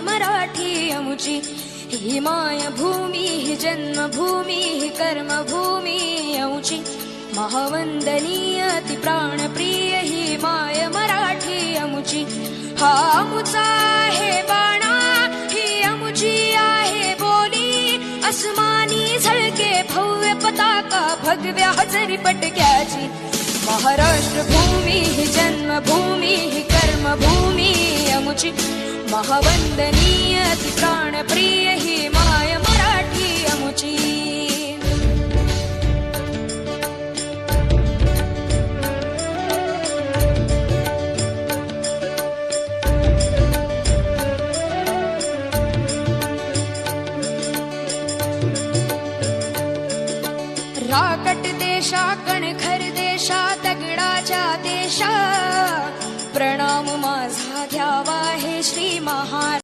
मराठी अमुची। ही मायभूमी ही जन्मभूमी ही कर्मभूमी अमुची। महावंदनीय ती प्राणप्रिय ही माय मराठी अमुची। हा अमुचा आहे बाणा ही अमुची आहे बोली। अस्मानी झळके भव्य पताका भगव्या हजरी पटक्याची। महाराष्ट्र भूमी ही जन्मभूमी ही कर्मभूमी अमुची। महावंदनीय ती प्राणप्रिय ही माय मराठी अमुची। राकट देशा कणखर देशा दगडाच्या देशा। प्रणाम माझा घ्यावा हे श्री महा